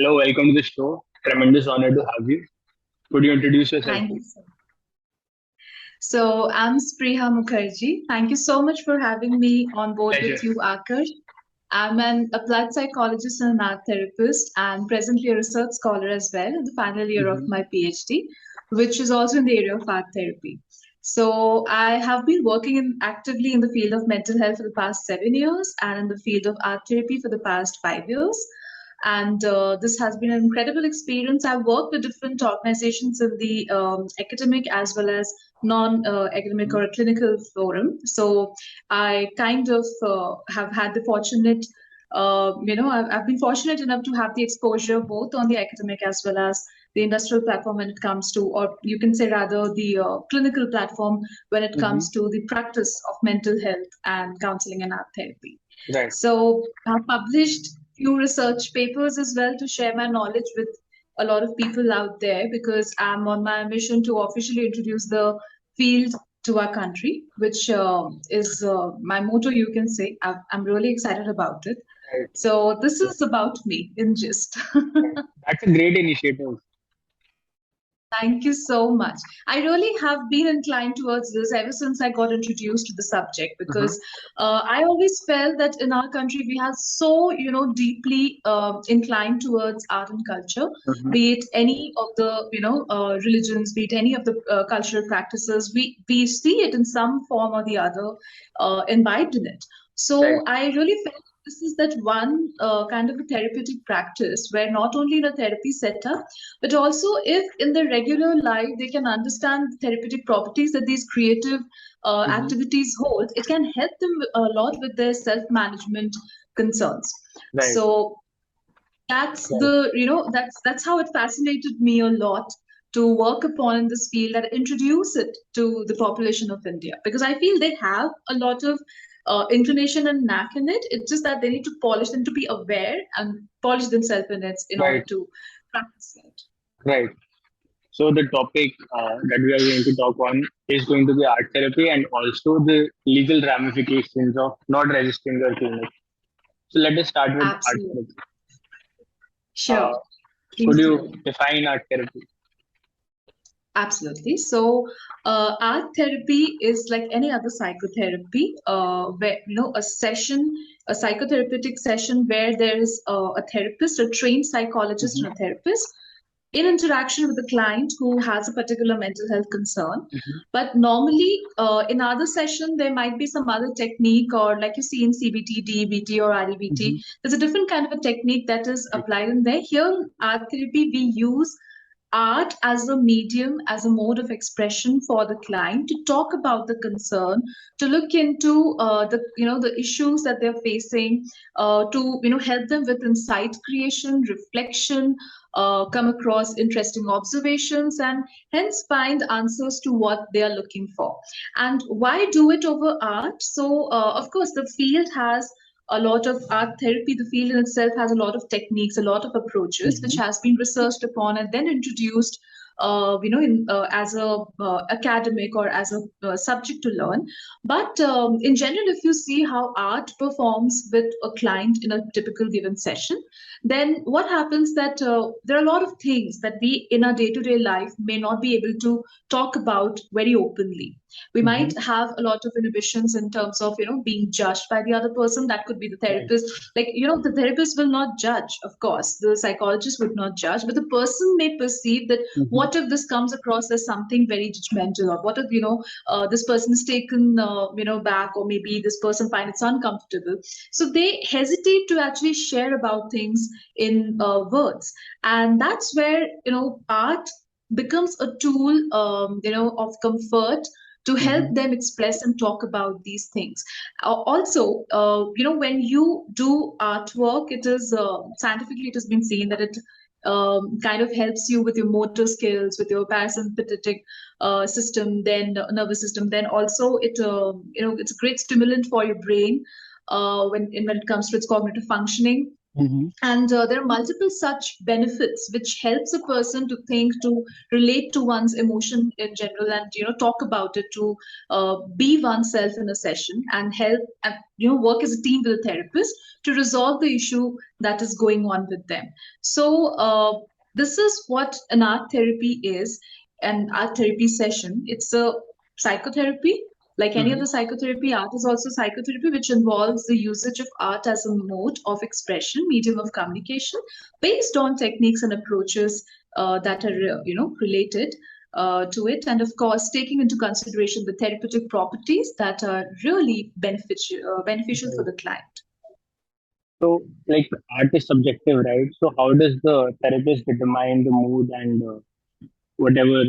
Hello, welcome to the show. Tremendous honor to have you. Could you introduce yourself, Thank you. please? So I'm Spriha Mukherjee. Thank you so much for having me on board with Pleasure. you, Akash. I'm an applied psychologist and an art therapist, and presently a research scholar as well in the final year of Hmm. my PhD, which is also in the area of art therapy. So I have been working actively in the field of mental health for the past 7 years and in the field of art therapy for the past 5 years. And this has been an incredible experience. I've worked with different organizations in the academic as well as non-academic or clinical forum. So I kind of have had the fortunate, I've been fortunate enough to have the exposure both on the academic as well as the industrial platform when it comes to, or you can say rather, the clinical platform when it Hmm. comes to the practice of mental health and counseling and art therapy. Right. So I've published few research papers as well to share my knowledge with a lot of people out there because I'm on my mission to officially introduce the field to our country, which is my motto, you can say. I'm really excited about it. Right. So this is about me in gist. That's a great initiative. Thank you so much. I really have been inclined towards this ever since I got introduced to the subject Hmm. because I always felt that in our country we are so, deeply inclined towards art and culture, Hmm. be it any of the, religions, be it any of the cultural practices. We see it in some form or the other imbibed in it. Right. So I really felt this is that one kind of a therapeutic practice where not only in a therapy setup but also if in their regular life they can understand the therapeutic properties that these creative Hmm. activities hold, it can help them a lot with their self-management concerns. Right. So that's Right. that's how it fascinated me a lot to work upon in this field and introduce it to the population of India because I feel they have a lot of inclination and knack in it. It's just that they need to polish them to be aware and polish themselves in it in order Right. to practice it. Right. So the topic that we are going to talk on is going to be art therapy and also the legal ramifications of not registering your clinic. So let us start with art Absolutely. therapy. Uh, Sure. could Please you do. define art therapy? Absolutely. So, art therapy is like any other psychotherapy, where a session, a psychotherapeutic session where there is a therapist, a trained psychologist, and a Hmm. therapist in interaction with the client who has a particular mental health concern. Hmm. But normally, in other session, there might be some other technique, or like you see in CBT, DBT, or REBT, Hmm. there's a different kind of a technique that is Right. applied in there. Here, in art therapy, we use art as a medium, as a mode of expression for the client to talk about the concern, to look into the issues that they're facing, to help them with insight creation, reflection, come across interesting observations, and hence find answers to what they are looking for. And why do it over art? So, of course, the field has a lot of art therapy. The field in itself has a lot of techniques, a lot of approaches, which Hmm. has been researched upon and then introduced, as a academic or as a subject to learn. But in general, if you see how art performs with a client in a typical given session, then what happens that there are a lot of things that we in our day-to-day life may not be able to talk about very openly. We Hmm. might have a lot of inhibitions in terms of being judged by the other person. That could be the Right. therapist. Like the therapist will not judge, of course, the psychologist would not judge, but the person may perceive that Hmm. what if this comes across as something very judgmental, or what if this person is taken back, or maybe this person finds it uncomfortable, so they hesitate to actually share about things in words. And that's where art becomes a tool of comfort to help Hmm. them express and talk about these things. Also, when you do artwork, it is scientifically it has been seen that it kind of helps you with your motor skills, with your parasympathetic system, then nervous system. Then also it's a great stimulant for your brain when it comes to its cognitive functioning. Mm-hmm. And there are multiple such benefits which helps a person to think, to relate to one's emotion in general, and talk about it, to be oneself in a session, and help and work as a team with a therapist to resolve the issue that is going on with them. So this is what an art therapy is. An art therapy session, it's a psychotherapy. Like any Mm-hmm. other psychotherapy, art is also psychotherapy, which involves the usage of art as a mode of expression, medium of communication, based on techniques and approaches that are, related to it, and of course, taking into consideration the therapeutic properties that are really beneficial for Right. the client. So, like, art is subjective, right? So, how does the therapist determine the mood and whatever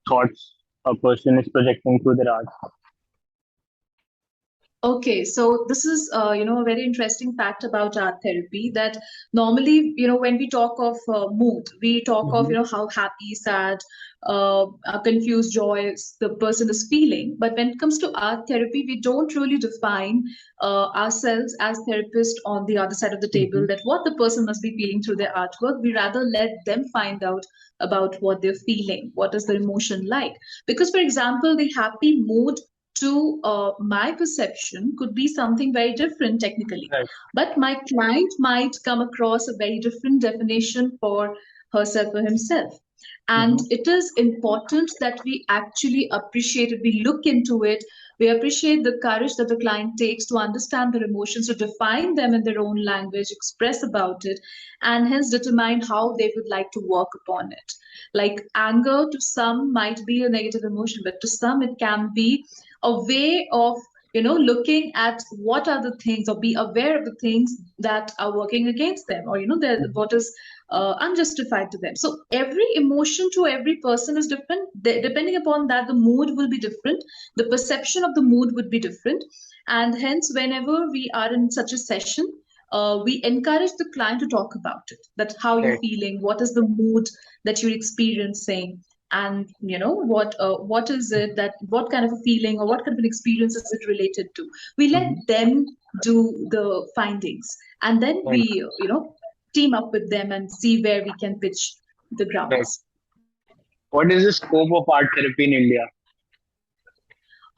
thoughts a person is projecting through their art? Okay, so this is a very interesting fact about art therapy, that normally, when we talk of mood, we talk of Mm-hmm. how happy, sad, confused, joyous the person is feeling. But when it comes to art therapy, we don't really define ourselves as therapists on the other side of the table, Mm-hmm. that what the person must be feeling through their artwork. We rather let them find out about what they're feeling, what is their emotion like. Because, for example, the happy mood to my perception could be something very different technically. Right. But my client might come across a very different definition for herself or himself. And Mm-hmm. it is important that we actually appreciate it, we look into it, we appreciate the courage that the client takes to understand their emotions, to define them in their own language, express about it, and hence determine how they would like to work upon it. Like anger to some might be a negative emotion, but to some it can be a way of looking at what are the things, or be aware of the things that are working against them, or Mm-hmm. what is unjustified to them. So every emotion to every person is different. Depending upon that, the mood will be different, the perception of the mood would be different. And hence, whenever we are in such a session, we encourage the client to talk about it, that how you're Right. feeling, what is the mood that you're experiencing, and what is it, that what kind of a feeling or what kind of an experience is it related to. We let Mm-hmm. them do the findings, and then we Right. team up with them and see where we can pitch the Right. grounds. What is the scope of art therapy in India?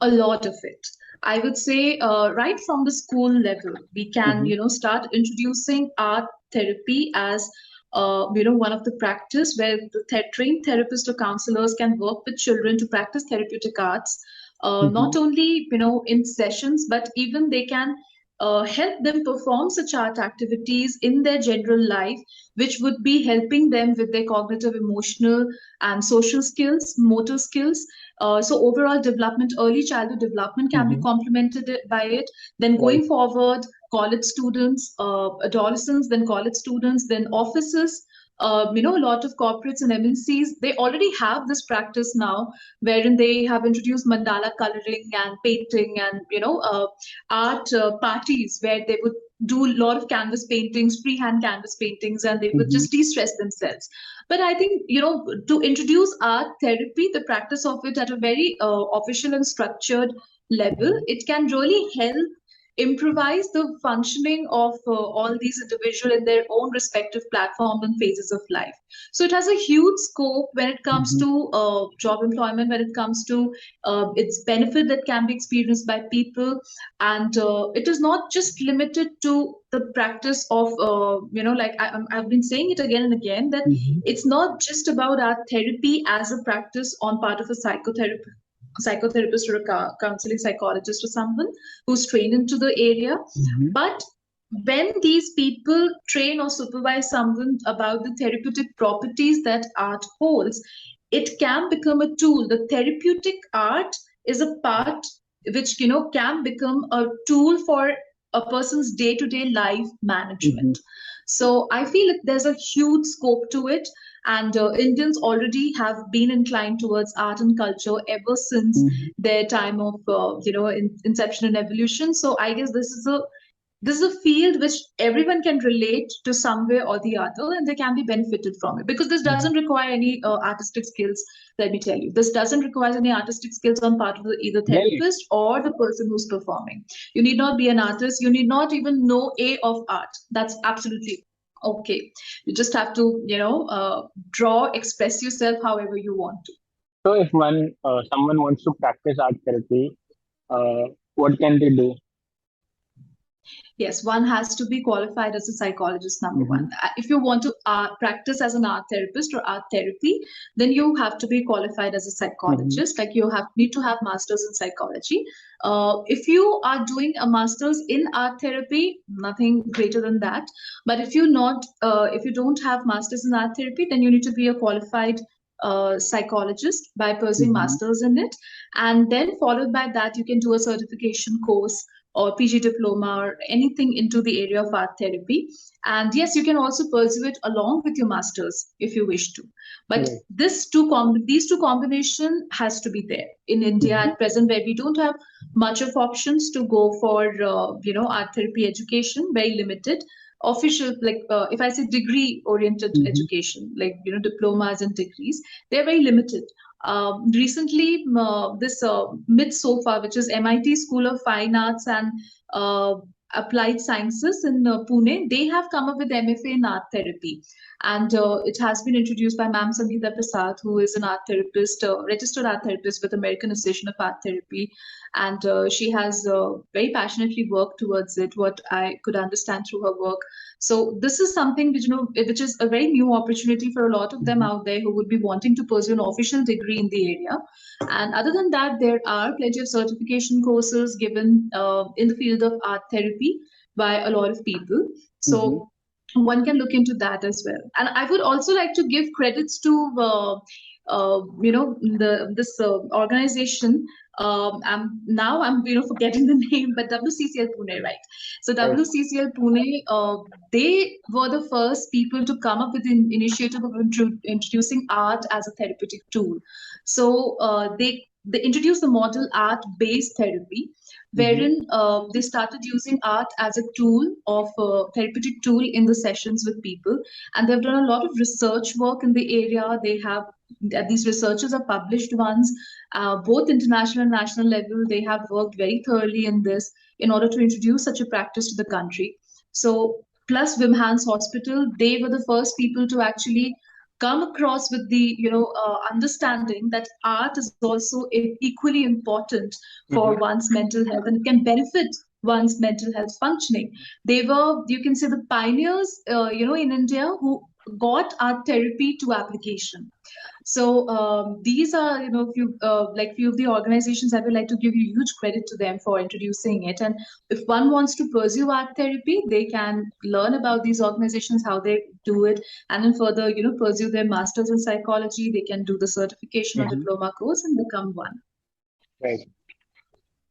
A lot of it, I would say. Right from the school level, we can Mm-hmm. start introducing art therapy as one of the practice where the trained therapists or counselors can work with children to practice therapeutic arts, Mm-hmm. not only in sessions, but even they can help them perform such art activities in their general life, which would be helping them with their cognitive, emotional, and social skills, motor skills. So overall development, early childhood development can be Mm-hmm. complemented by it. Then Right. going forward, college students, adolescents, then college students, then offices. A lot of corporates and MNCs, they already have this practice now, wherein they have introduced mandala coloring and painting, and art parties where they would do a lot of canvas paintings, freehand canvas paintings, and they would Mm-hmm. just de-stress themselves. But I think, to introduce art therapy, the practice of it at a very official and structured level, it can really help improvise the functioning of all these individuals in their own respective platforms and phases of life. So it has a huge scope when it comes Mm-hmm. to job employment, when it comes to its benefit that can be experienced by people. And it is not just limited to the practice of like I've been saying it again and again, that Mm-hmm. it's not just about art therapy as a practice on part of a psychotherapist or a counseling psychologist or someone who's trained into the area. Mm-hmm. But when these people train or supervise someone about the therapeutic properties that art holds, it can become a tool. The therapeutic art is a part which can become a tool for a person's day-to-day life Mm-hmm. management. So I feel that there's a huge scope to it, and Indians already have been inclined towards art and culture ever since Mm-hmm. their time of inception and evolution. So I guess this is a this is a field which everyone can relate to some way or the other, and they can be benefited from it, because this doesn't require any artistic skills. Let me tell you, this doesn't require any artistic skills on part of either Right. therapist or the person who's performing. You need not be an artist, you need not even know a of art. That's absolutely okay. You just have to, draw, express yourself however you want to. So if someone wants to practice art therapy, what can they do? Yes, one has to be qualified as a psychologist, number Mm-hmm. one. If you want to practice as an art therapist or art therapy, then you have to be qualified as a Mm-hmm. psychologist. Like you need to have masters in psychology. If you are doing a masters in art therapy, nothing greater than that. But if you don't have masters in art therapy, then you need to be a qualified psychologist by pursuing Mm-hmm. masters in it, and then followed by that, you can do a certification course or PG diploma or anything into the area of art therapy. And yes, you can also pursue it along with your masters if you wish to. But Right. these two combination has to be there in India Mm-hmm. at present, where we don't have much of options to go for art therapy education, very limited. Official, like if I say degree oriented Mm-hmm. education, like diplomas and degrees, they're very limited. Recently, this MIT SOFA, which is MIT School of Fine Arts and uh, Applied Sciences in Pune, they have come up with MFA in art therapy. And it has been introduced by Ma'am Sangeeta Prasad, who is an art therapist, registered art therapist with American Association of Art Therapy. And she has very passionately worked towards it, what I could understand through her work. So this is something which is a very new opportunity for a lot of them Mm-hmm. out there who would be wanting to pursue an official degree in the area. And other than that, there are plenty of certification courses given in the field of art therapy by a lot of people. Mm-hmm. So one can look into that as well. And I would also like to give credits to this organization. I'm forgetting the name, but WCCL Pune, right? So Right. WCCL Pune, they were the first people to come up with an initiative of introducing art as a therapeutic tool. So they introduced the model art-based therapy, Mm-hmm. wherein they started using art as a tool of therapeutic tool in the sessions with people, and they've done a lot of research work in the area. These researchers are published ones, both international and national level. They have worked very thoroughly in this in order to introduce such a practice to the country. So, plus Wim Hans Hospital, they were the first people to actually come across with the understanding that art is also equally important for Mm-hmm. one's mental health and can benefit one's mental health functioning. They were, you can say, the pioneers, in India who got art therapy to application. So these are, few of the organizations. I would like to give you huge credit to them for introducing it. And if one wants to pursue art therapy, they can learn about these organizations, how they do it, and then further, pursue their masters in psychology. They can do the certification or Mm-hmm. diploma course and become one. Right.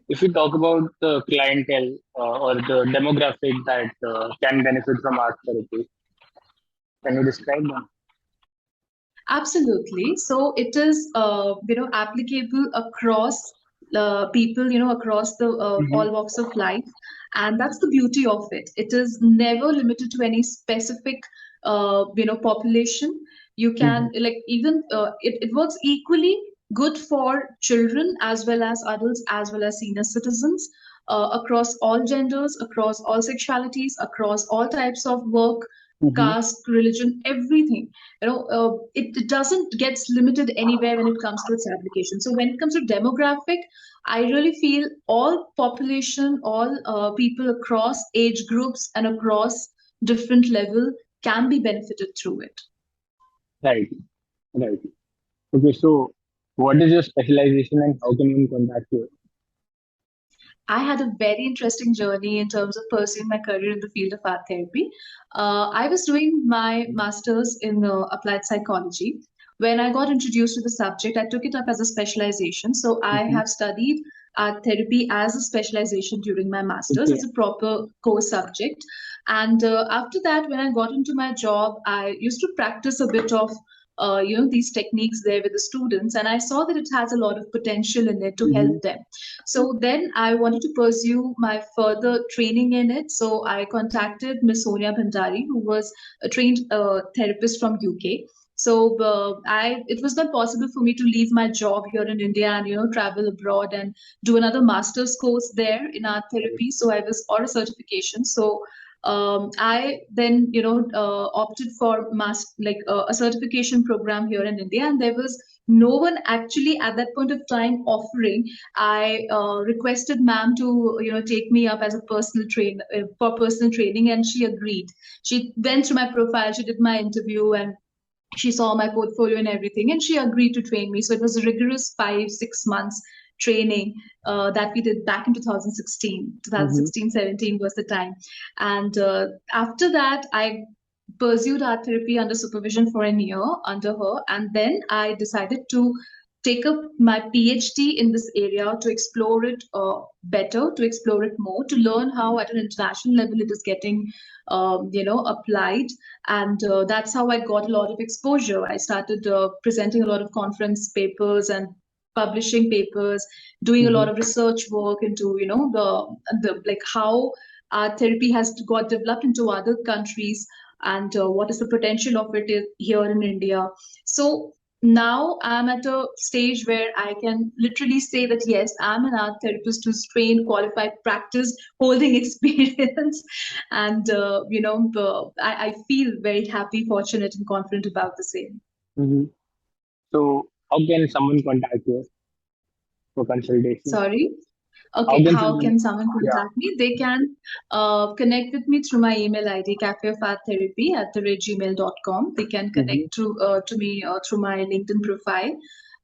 If we talk about the clientele or the demographic that can benefit from art therapy, can you describe them? Absolutely. So it is, applicable across people, across the Mm-hmm. all walks of life, and that's the beauty of it. It is never limited to any specific, population. You Mm-hmm. can like even it works equally good for children as well as adults as well as senior citizens. Across all genders, across all sexualities, across all types of work, Mm-hmm. caste, religion, everything. It doesn't get limited anywhere when it comes to its application. So when it comes to demographic, I really feel all population, all people across age groups and across different level can be benefited through it. Right. Right. Okay. So, what is your specialization and how can one contact you? I had a very interesting journey in terms of pursuing my career in the field of art therapy. I was doing my master's in applied psychology. When I got introduced to the subject, I took it up as a specialization. So I Mm-hmm. have studied art therapy as a specialization during my master's. Okay. It's a proper core subject. And after that, when I got into my job, I used to practice a bit of these techniques there with the students, and I saw that it has a lot of potential in it to help Mm-hmm. them. So then I wanted to pursue my further training in it. So I contacted Miss Sonia Bhandari, who was a trained therapist from UK. So it was not possible for me to leave my job here in India and travel abroad and do another master's course there in art therapy. So I was or a certification. So I then opted for a certification program here in India, and there was no one actually at that point of time offering. I requested ma'am to take me up as a personal train for personal training, and she agreed. She went through my profile, she did my interview, and she saw my portfolio and everything, and she agreed to train me. So it was a rigorous 5 6 months training that we did back in 2016. Mm-hmm. 2016-17 was the time. And after that, I pursued art therapy under supervision for a year under her, and then I decided to take up my PhD in this area to explore it better, to explore it more, to learn how at an international level it is getting applied. And that's how I got a lot of exposure. I started presenting a lot of conference papers and publishing papers, doing a lot Mm-hmm. of research work into the like how art therapy has got developed into other countries, and what is the potential of here in India. So now I'm at a stage where I can literally say that yes, I'm an art therapist who's trained, qualified, practiced, holding experience, and I feel very happy, fortunate, and confident about the same. Mm-hmm. So, how can someone contact you for consultation? Sorry. How Okay, can how someone? can someone Yeah. contact me? They can connect with me through my email ID, cafeofarttherapy@gmail.com. They can Mm-hmm. connect to me through my LinkedIn profile.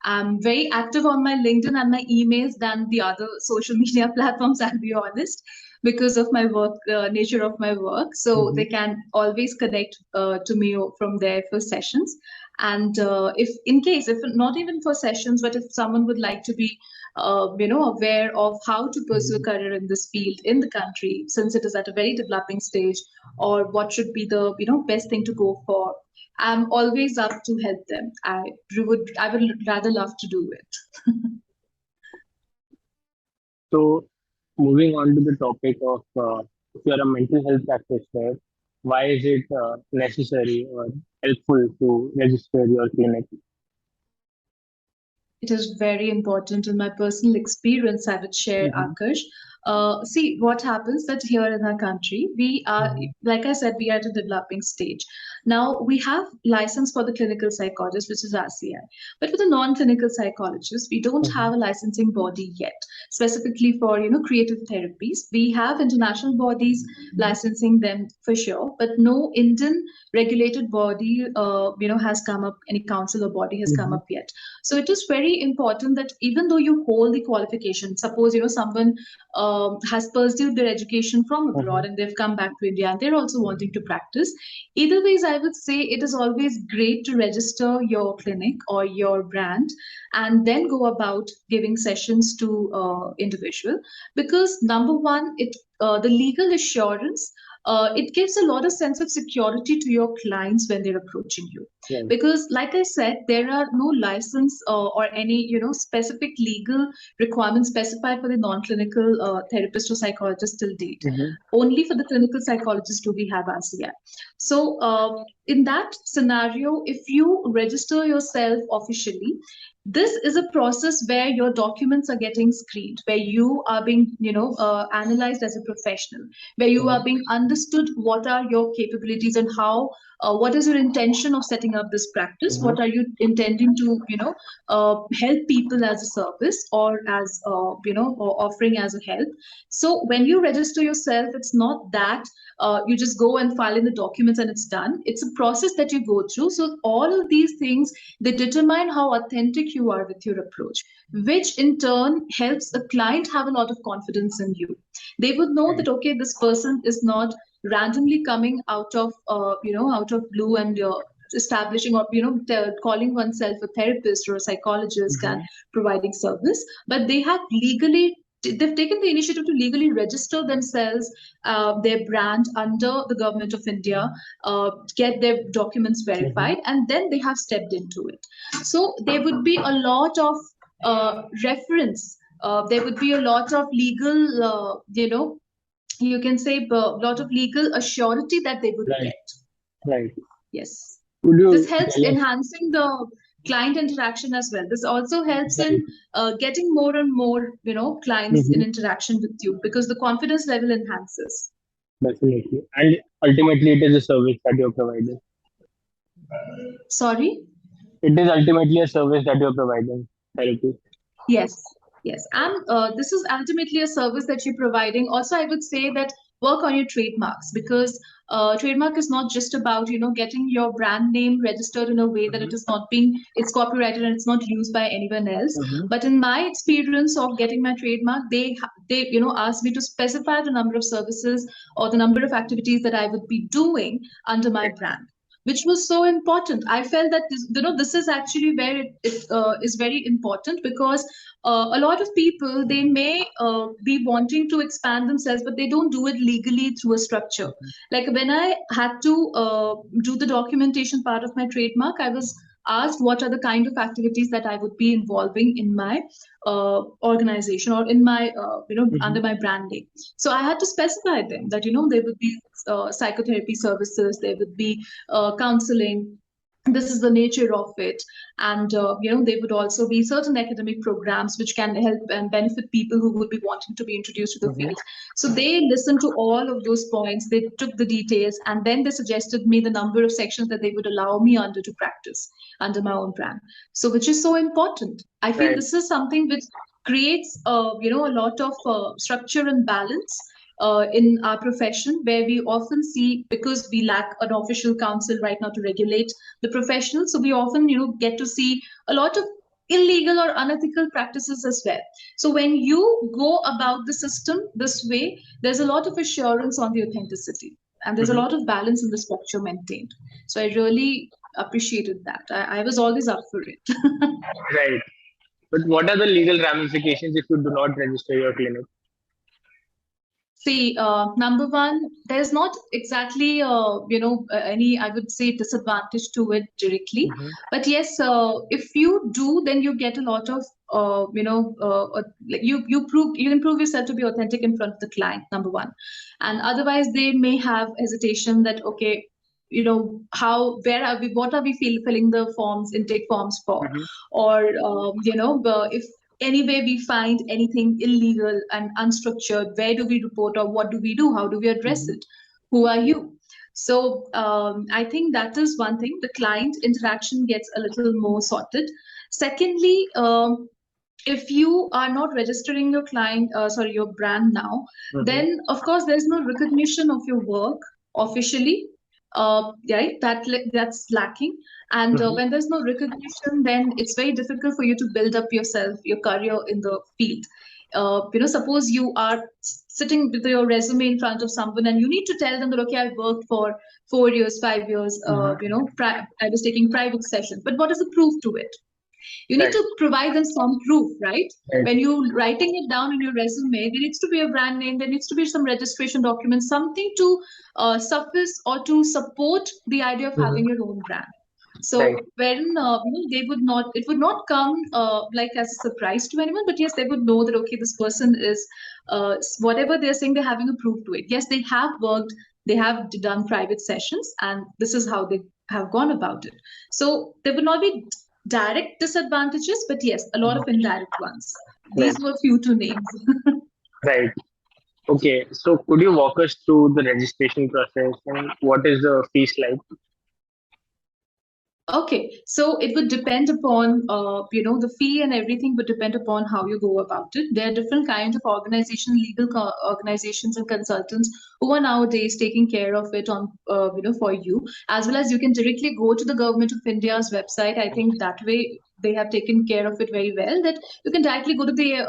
I'm very active on my LinkedIn and my emails than the other social media platforms, I'll be honest, because of my work, nature of my work. So Mm-hmm. they can always connect to me from there for sessions. And if in case, if not even for sessions, but if someone would like to be aware of how to pursue a Mm-hmm. career in this field in the country, since it is at a very developing stage, or what should be the best thing to go for. I'm always up to help them. I would rather love to do it. So, moving on to the topic of if you're a mental health practitioner, why is it necessary or helpful to register your clinic? It is very important in my personal experience. I would share, Mm-hmm. Akash. See what happens that here in our country, we are, Mm-hmm. like I said, we are at a developing stage. Now we have license for the clinical psychologist, which is RCI, but for the non-clinical psychologist, we don't have a licensing body yet, specifically for creative therapies. We have international bodies licensing them for sure, but no Indian regulated body, has come up. Any council or body has come Mm-hmm. up yet. So it is very important that even though you hold the qualification, suppose someone has pursued their education from Mm-hmm. abroad and they've come back to India and they're also wanting to practice. Either ways, I would say it is always great to register your clinic or your brand and then go about giving sessions to individual, because number one, it the legal assurance. It gives a lot of sense of security to your clients when they're approaching you, Right. because like I said, there are no license or any specific legal requirements specified for the non-clinical therapist or psychologist till date. Mm-hmm. Only for the clinical psychologist do we have RCI. So in that scenario, if you register yourself officially, this is a process where your documents are getting screened, where you are being analyzed as a professional, where you are being understood what are your capabilities and how what is your intention of setting up this practice, Mm-hmm. what are you intending to help people as a service or as or offering as a help. So when you register yourself, it's not that you just go and file in the documents and it's done. It's a process that you go through. So all of these things, they determine how authentic you are with your approach, which in turn helps a client have a lot of confidence in you. They would know Right. that okay, this person is not randomly coming out of out of blue and establishing or calling oneself a therapist or a psychologist and Mm-hmm. providing service, but they have legally they've taken the initiative to legally register themselves, their brand under the government of India, get their documents verified, and then they have stepped into it. So there would be a lot of reference. There would be a lot of legal, you can say a lot of legal assurity that they would Right. get. Right. Yes. Could This you helps tell us? enhancing the client interaction as well. This also helps Right. in getting more and more, clients in Mm-hmm. interaction with you because the confidence level enhances. Definitely. And ultimately, it is a service that you're providing. Sorry? It is ultimately a service that you're providing. Therapy. Yes, yes. And this is ultimately a service that you're providing. Also, I would say that work on your trademarks because trademark is not just about, getting your brand name registered in a way that it is not being, it's copyrighted and it's not used by anyone else. Mm-hmm. But in my experience of getting my trademark, they, asked me to specify the number of services or the number of activities that I would be doing under my brand, which was so important. I felt that this is actually where it is very important because a lot of people, they may be wanting to expand themselves, but they don't do it legally through a structure. Like when I had to do the documentation part of my trademark, I was asked what are the kind of activities that I would be involving in my organization or in my Mm-hmm. under my brand name. So I had to specify them that there would be psychotherapy services, there would be counseling, this is the nature of it, and there would also be certain academic programs which can help and benefit people who would be wanting to be introduced to the Mm-hmm. field. So they listened to all of those points, they took the details, and then they suggested me the number of sections that they would allow me under to practice under my own brand. So which is so important. I feel Right. this is something which creates a lot of structure and balance in our profession, where we often see, because we lack an official council right now to regulate the professionals, so we often get to see a lot of illegal or unethical practices as well. So when you go about the system this way, there's a lot of assurance on the authenticity, and there's a Mm-hmm. lot of balance in the structure maintained. So I really appreciated that. I was always up for it. Right. But what are the legal ramifications if you do not register your clinic? See, number one, there's not exactly, any, I would say, disadvantage to it directly. Mm-hmm. But yes, if you do, then you get a lot of, like you can prove yourself to be authentic in front of the client, number one. And otherwise, they may have hesitation that, okay, where are we, what are we filling the forms, intake forms for? Mm-hmm. Or, if anyway we find anything illegal and unstructured, where do we report or what do we do, how do we address Mm-hmm. it, who are you? So I think that is one thing, the client interaction gets a little more sorted. Secondly, if you are not registering your your brand now, Mm-hmm. then of course there's no recognition of your work officially. Right, that's lacking. And Mm-hmm. when there's no recognition, then it's very difficult for you to build up yourself, your career in the field. Suppose you are sitting with your resume in front of someone and you need to tell them that, okay, I've worked for 4 years, 5 years, Mm-hmm. I was taking private sessions, but what is the proof to it? You need Right. to provide them some proof, right? Right. When you writing it down in your resume, there needs to be a brand name, there needs to be some registration documents, something to suffice or to support the idea of Mm-hmm. having your own brand. Right. So when they would not, it would not come like as a surprise to anyone, but yes, they would know that, okay, this person is whatever they're saying, they're having a proof to it. Yes, they have worked, they have done private sessions, and this is how they have gone about it. So there would not be direct disadvantages, but yes, a lot of indirect ones. Right. These were few to name. Right. Okay. So could you walk us through the registration process and what is the fees like? Okay, so it would depend upon, the fee and everything would depend upon how you go about it. There are different kinds of organizations, organizations and consultants who are nowadays taking care of it on, for you, as well as you can directly go to the Government of India's website. I think that way they have taken care of it very well, that you can directly go to the,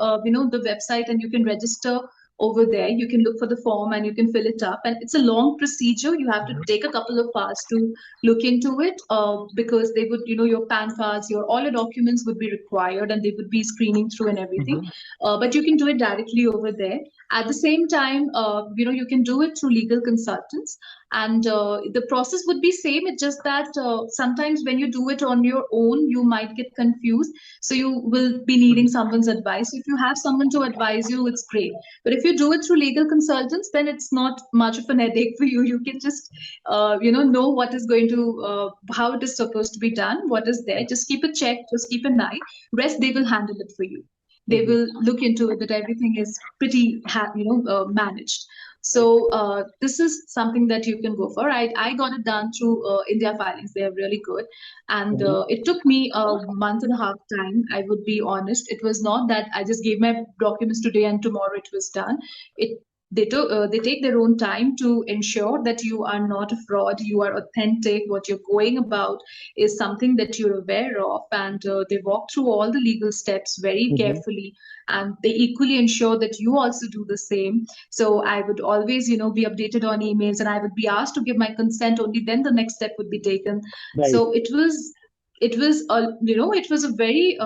the website and you can register over there. You can look for the form and you can fill it up. And it's a long procedure. You have to take a couple of hours to look into it, because they would, your PAN cards, your all your documents would be required, and they would be screening through and everything. Mm-hmm. But you can do it directly over there. At the same time, you can do it through legal consultants, and the process would be same. It's just that sometimes when you do it on your own, you might get confused, so you will be needing someone's advice. If you have someone to advise you, it's great. But if you do it through legal consultants, then it's not much of an headache for you. You can just know what is going to how it is supposed to be done, what is there. Just keep a check, just keep an eye. Rest, they will handle it for you. They Mm-hmm. will look into it that everything is pretty managed. Right. So this is something that you can go for. I got it done through India Filings. They are really good, and Mm-hmm. it took me a month and a half time. I would be honest. It was not that I just gave my documents today and tomorrow it was done. It they take their own time to ensure that you are not a fraud, you are authentic, what you're going about is something that you're aware of, and they walk through all the legal steps very Mm-hmm. carefully, and they equally ensure that you also do the same. So I would always be updated on emails, and I would be asked to give my consent, only then the next step would be taken. Right. So it was a very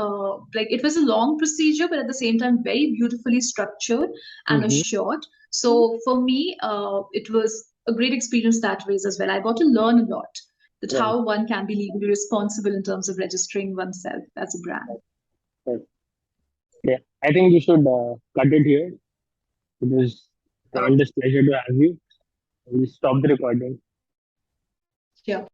it was a long procedure, but at the same time very beautifully structured and Mm-hmm. assured. So for me, it was a great experience that ways as well. I got to learn a lot that Right. how one can be legally responsible in terms of registering oneself as a brand. Right. Yeah. I think we should cut it here. It was a Uh, tremendous pleasure to have you. We'll stop the recording. yeah.